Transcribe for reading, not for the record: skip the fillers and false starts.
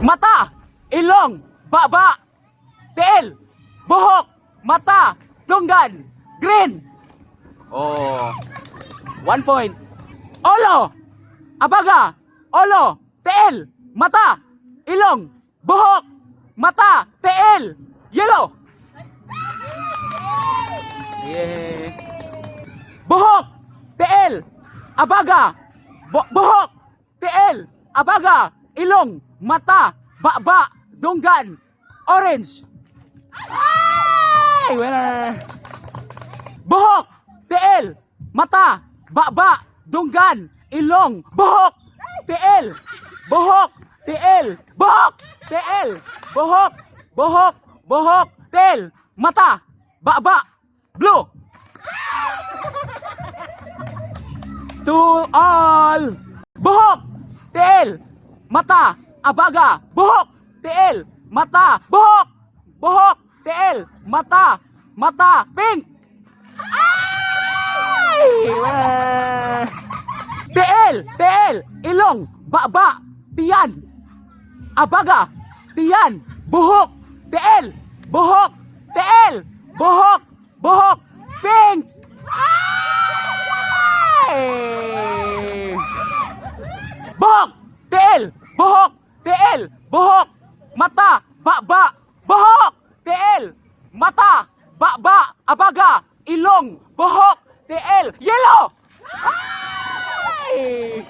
mata, ilong, baba, tiil, buhok, mata, tunggan, green. Oh, 1 point. Olo, abaga, olo, tiil, mata, ilong, buhok, mata, tiil, yellow. Yeah. Buhok, tiil, abaga, buhok, tiil, abaga, ilong, mata, baba, dunggan, orange. Ay, winner. Buhok, tiil, mata, baba, dunggan, ilong, buhok, tiil, buhok, tiil, buhok, tiil, buhok, buhok, buhok, tiil, mata, baba, blue. To all. Buhok, tiil, mata, abaga, buhok, tiil, mata, buhok, buhok, tiil, mata, mata, pink. Ay! Tiil, tiil, ilong, baba, tiyan, abaga, tiyan, buhok, tiil, buhok, tiil, buhok, buhok, pink. Ay! Buhok, tiil, buhok, tiil, buhok, mata, baba, buhok, tiil, mata, baba, abaga, ilong, buhok, tiil, yellow. Ay!